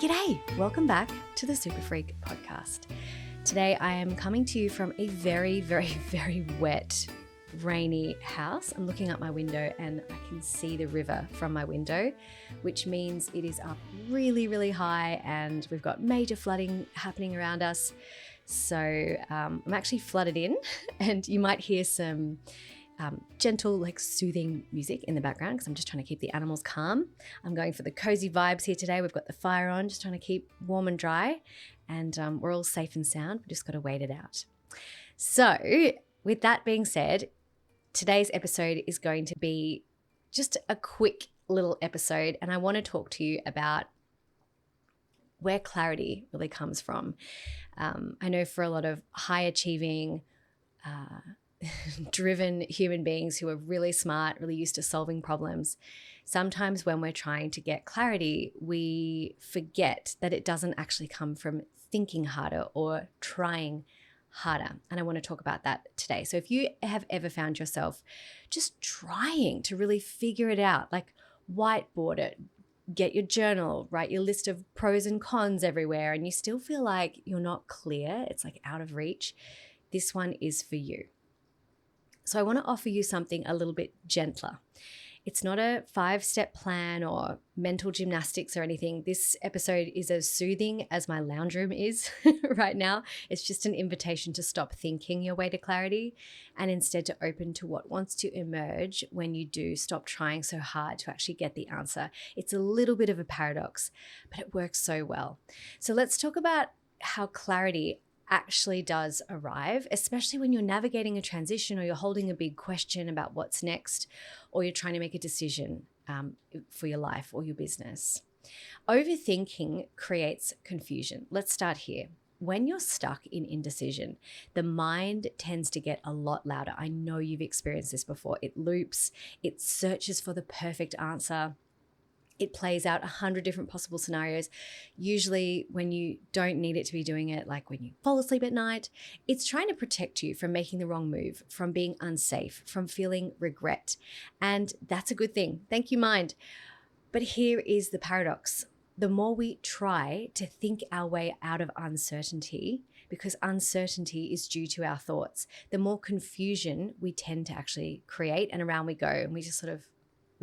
G'day! Welcome back to the Super Freak podcast. Today I am coming to you from a very, very, very wet, rainy house. I'm looking out my window and I can see the river from my window, which means it is up really, really high and we've got major flooding happening around us. So I'm actually flooded in and you might hear some gentle, soothing music in the background because I'm just trying to keep the animals calm. I'm going for the cozy vibes here today. We've got the fire on, just trying to keep warm and dry, and we're all safe and sound. We've just got to wait it out. So with that being said, today's episode is going to be just a quick little episode, and I want to talk to you about where clarity really comes from. I know for a lot of high achieving, driven human beings who are really smart, really used to solving problems, sometimes when we're trying to get clarity, we forget that it doesn't actually come from thinking harder or trying harder. And I want to talk about that today. So if you have ever found yourself just trying to really figure it out, like whiteboard it, get your journal, write your list of pros and cons everywhere, and you still feel like you're not clear, it's like out of reach, this one is for you. So I want to offer you something a little bit gentler. It's not a 5-step plan or mental gymnastics or anything. This episode is as soothing as my lounge room is right now. It's just an invitation to stop thinking your way to clarity and instead to open to what wants to emerge when you do stop trying so hard to actually get the answer. It's a little bit of a paradox, but it works so well. So let's talk about how clarity actually does arrive, especially when you're navigating a transition or you're holding a big question about what's next, or you're trying to make a decision for your life or your business. Overthinking creates confusion. Let's start here. When you're stuck in indecision, the mind tends to get a lot louder. I know you've experienced this before. It loops, it searches for the perfect answer. It plays out 100 different possible scenarios, usually when you don't need it to be doing it, like when you fall asleep at night. It's trying to protect you from making the wrong move, from being unsafe, from feeling regret. And that's a good thing. Thank you, mind. But here is the paradox. The more we try to think our way out of uncertainty, because uncertainty is due to our thoughts, the more confusion we tend to actually create, and around we go, and we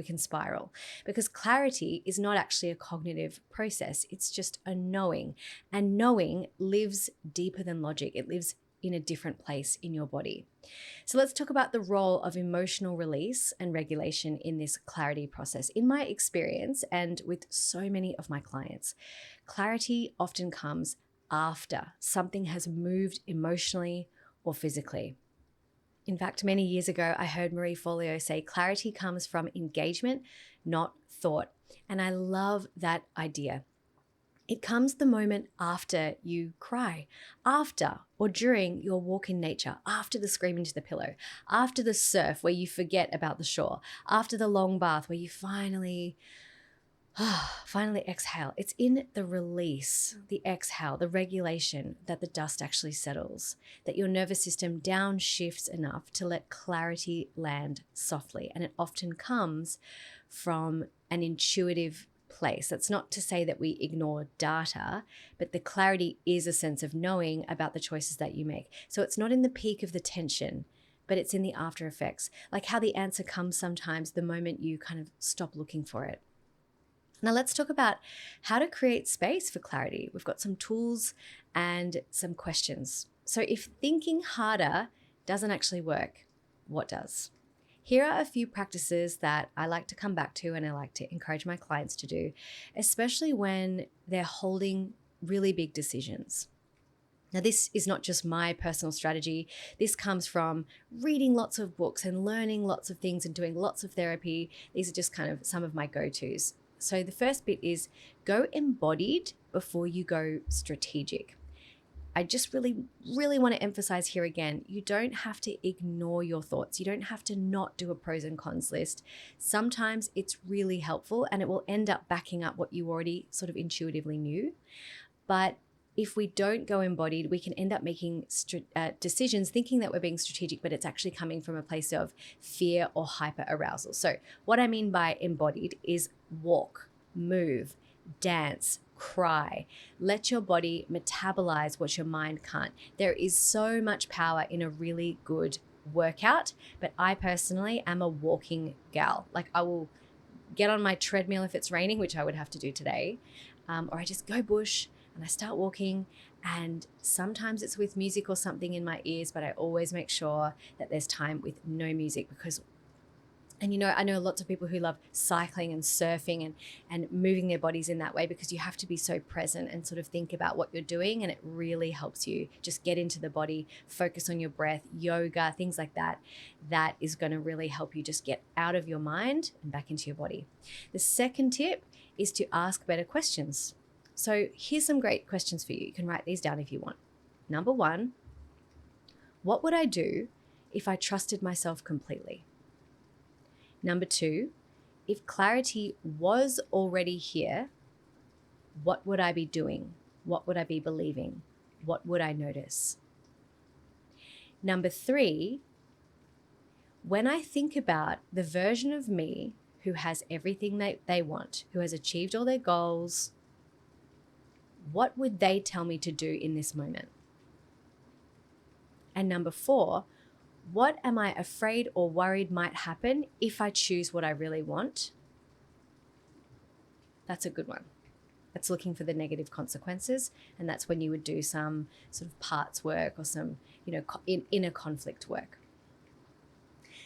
can spiral, because clarity is not actually a cognitive process. It's just a knowing, and knowing lives deeper than logic. It lives in a different place in your body. So let's talk about the role of emotional release and regulation in this clarity process. In my experience, and with so many of my clients, clarity often comes after something has moved emotionally or physically. In fact, many years ago, I heard Marie Forleo say clarity comes from engagement, not thought. And I love that idea. It comes the moment after you cry, after or during your walk in nature, after the scream into the pillow, after the surf where you forget about the shore, after the long bath where you finally exhale. It's in the release, the exhale, the regulation that the dust actually settles, that your nervous system downshifts enough to let clarity land softly. And it often comes from an intuitive place. That's not to say that we ignore data, but the clarity is a sense of knowing about the choices that you make. So it's not in the peak of the tension, but it's in the after effects, like how the answer comes sometimes the moment you kind of stop looking for it. Now let's talk about how to create space for clarity. We've got some tools and some questions. So if thinking harder doesn't actually work, what does? Here are a few practices that I like to come back to and I like to encourage my clients to do, especially when they're holding really big decisions. Now, this is not just my personal strategy. This comes from reading lots of books and learning lots of things and doing lots of therapy. These are just kind of some of my go-tos. So the first bit is go embodied before you go strategic. I just really want to emphasize here again, you don't have to ignore your thoughts. You don't have to not do a pros and cons list. Sometimes it's really helpful and it will end up backing up what you already sort of intuitively knew. But if we don't go embodied, we can end up making decisions thinking that we're being strategic, but it's actually coming from a place of fear or hyper arousal. So what I mean by embodied is walk, move, dance, cry. Let your body metabolize what your mind can't. There is so much power in a really good workout, but I personally am a walking gal. Like, I will get on my treadmill if it's raining, which I would have to do today, or I just go bush and I start walking, and sometimes it's with music or something in my ears, but I always make sure that there's time with no music, because, and you know, I know lots of people who love cycling and surfing and moving their bodies in that way, because you have to be so present and sort of think about what you're doing, and it really helps you just get into the body, focus on your breath, yoga, things like that. That is going to really help you just get out of your mind and back into your body. The second tip is to ask better questions. So here's some great questions for you. You can write these down if you want. Number 1, what would I do if I trusted myself completely? Number 2, if clarity was already here, what would I be doing? What would I be believing? What would I notice? Number 3, when I think about the version of me who has everything they want, who has achieved all their goals, what would they tell me to do in this moment? And number 4, what am I afraid or worried might happen if I choose what I really want? That's a good one. That's looking for the negative consequences. And that's when you would do some sort of parts work or some, inner conflict work.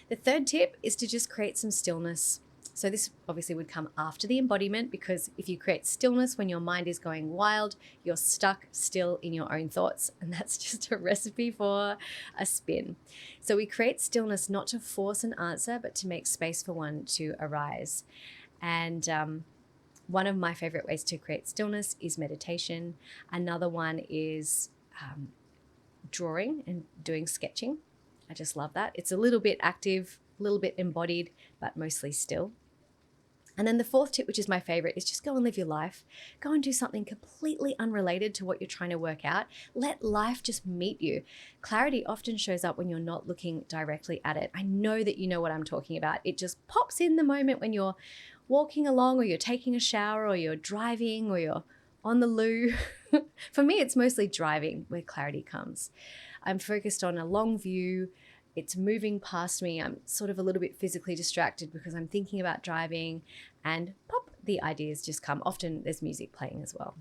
The third tip is to just create some stillness. So this obviously would come after the embodiment, because if you create stillness when your mind is going wild, you're stuck still in your own thoughts, and that's just a recipe for a spin. So we create stillness not to force an answer, but to make space for one to arise. And one of my favorite ways to create stillness is meditation. Another one is drawing and doing sketching. I just love that. It's a little bit active, a little bit embodied, but mostly still. And then the fourth tip, which is my favorite, is just go and live your life. Go and do something completely unrelated to what you're trying to work out. Let life just meet you. Clarity often shows up when you're not looking directly at it. I know that you know what I'm talking about. It just pops in the moment when you're walking along, or you're taking a shower, or you're driving, or you're on the loo. For me, it's mostly driving where clarity comes. I'm focused on a long view. It's moving past me. I'm sort of a little bit physically distracted because I'm thinking about driving, and pop, the ideas just come. Often there's music playing as well.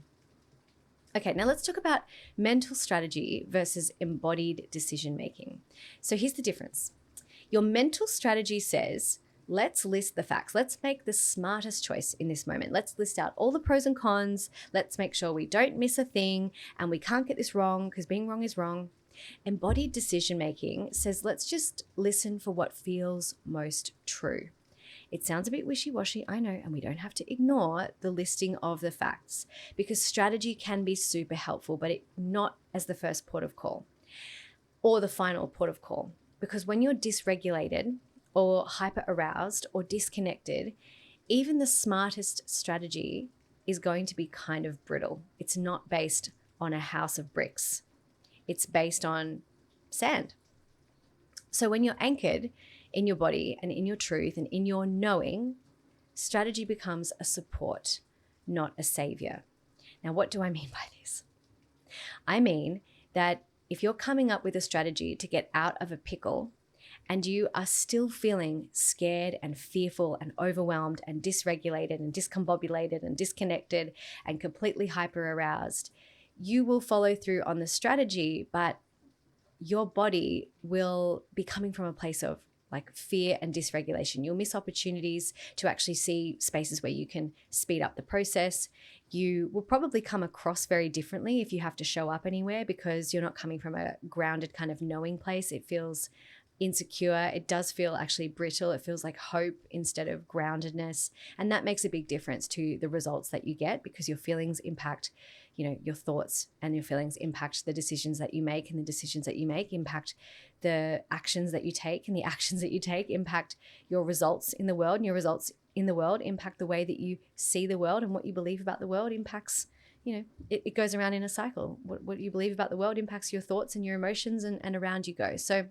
Okay, now let's talk about mental strategy versus embodied decision making. So here's the difference. Your mental strategy says, let's list the facts. Let's make the smartest choice in this moment. Let's list out all the pros and cons. Let's make sure we don't miss a thing, and we can't get this wrong because being wrong is wrong. Embodied decision-making says, let's just listen for what feels most true. It sounds a bit wishy-washy, I know, and we don't have to ignore the listing of the facts, because strategy can be super helpful, but not as the first port of call or the final port of call. Because when you're dysregulated or hyper-aroused or disconnected, even the smartest strategy is going to be kind of brittle. It's not based on a house of bricks. It's based on sand. So when you're anchored in your body and in your truth and in your knowing, strategy becomes a support, not a savior. Now, what do I mean by this? I mean that if you're coming up with a strategy to get out of a pickle, and you are still feeling scared and fearful and overwhelmed and dysregulated and discombobulated and disconnected and completely hyper-aroused, you will follow through on the strategy, but your body will be coming from a place of like fear and dysregulation. You'll miss opportunities to actually see spaces where you can speed up the process. You will probably come across very differently if you have to show up anywhere, because you're not coming from a grounded kind of knowing place. It feels insecure. It does feel actually brittle. It feels like hope instead of groundedness. And that makes a big difference to the results that you get, because your feelings impact, your thoughts, and your feelings impact the decisions that you make, and the decisions that you make impact the actions that you take, and the actions that you take impact your results in the world, and your results in the world impact the way that you see the world, and what you believe about the world impacts, it goes around in a cycle. What you believe about the world impacts your thoughts and your emotions, and around you go. So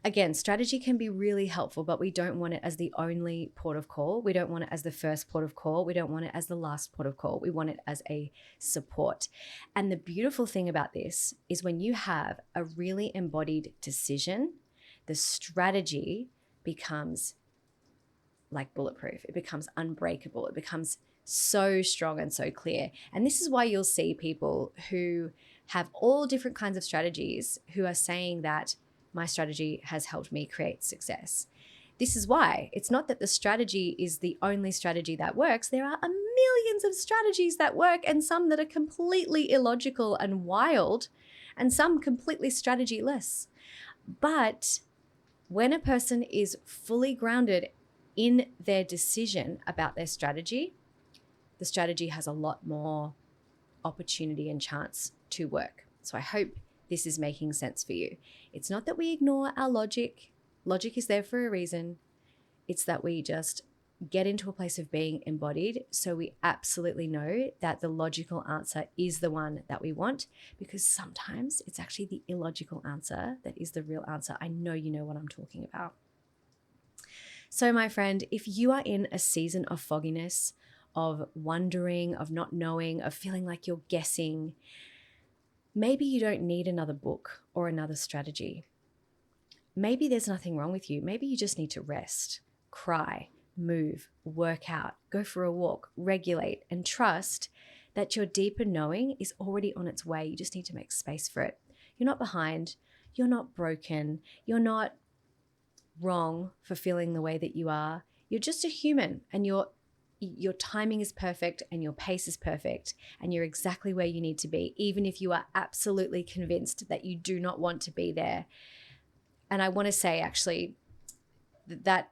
Again, strategy can be really helpful, but we don't want it as the only port of call. We don't want it as the first port of call. We don't want it as the last port of call. We want it as a support. And the beautiful thing about this is when you have a really embodied decision, the strategy becomes like bulletproof. It becomes unbreakable. It becomes so strong and so clear. And this is why you'll see people who have all different kinds of strategies who are saying that my strategy has helped me create success. This is why it's not that the strategy is the only strategy that works. There are millions of strategies that work, and some that are completely illogical and wild, and some completely strategyless. But when a person is fully grounded in their decision about their strategy, the strategy has a lot more opportunity and chance to work. So I hope this is making sense for you. It's not that we ignore our logic. Logic is there for a reason. It's that we just get into a place of being embodied, so we absolutely know that the logical answer is the one that we want, because sometimes it's actually the illogical answer that is the real answer. I know you know what I'm talking about. So my friend, if you are in a season of fogginess, of wondering, of not knowing, of feeling like you're guessing, maybe you don't need another book or another strategy. Maybe there's nothing wrong with you. Maybe you just need to rest, cry, move, work out, go for a walk, regulate, and trust that your deeper knowing is already on its way. You just need to make space for it. You're not behind. You're not broken. You're not wrong for feeling the way that you are. You're just a human, and your timing is perfect and your pace is perfect, and you're exactly where you need to be, even if you are absolutely convinced that you do not want to be there. And I want to say actually that,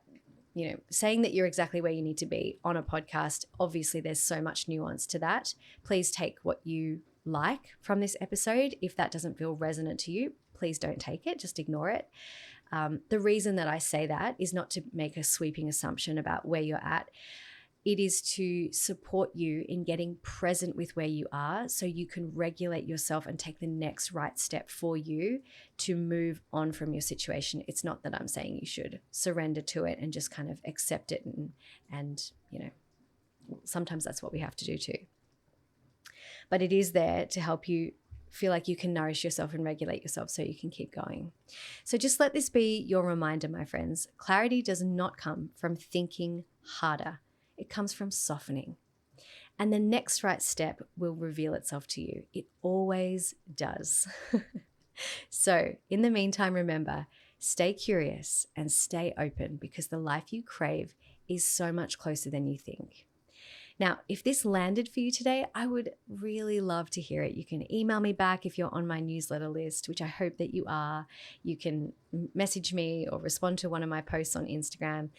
saying that you're exactly where you need to be on a podcast, obviously there's so much nuance to that. Please take what you like from this episode. If that doesn't feel resonant to you, please don't take it, just ignore it. The reason that I say that is not to make a sweeping assumption about where you're at. It is to support you in getting present with where you are, so you can regulate yourself and take the next right step for you to move on from your situation. It's not that I'm saying you should surrender to it and just kind of accept it, and sometimes that's what we have to do too. But it is there to help you feel like you can nourish yourself and regulate yourself so you can keep going. So just let this be your reminder, my friends. Clarity does not come from thinking harder. It comes from softening. And the next right step will reveal itself to you. It always does. So in the meantime, remember, stay curious and stay open, because the life you crave is so much closer than you think. Now, if this landed for you today, I would really love to hear it. You can email me back if you're on my newsletter list, which I hope that you are. You can message me or respond to one of my posts on Instagram.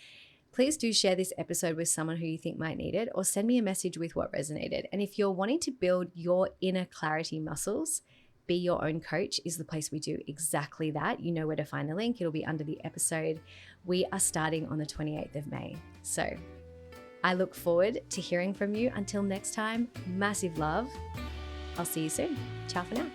Please do share this episode with someone who you think might need it, or send me a message with what resonated. And if you're wanting to build your inner clarity muscles, Be Your Own Coach is the place we do exactly that. You know where to find the link. It'll be under the episode. We are starting on the 28th of May. So I look forward to hearing from you. Until next time, massive love. I'll see you soon. Ciao for now.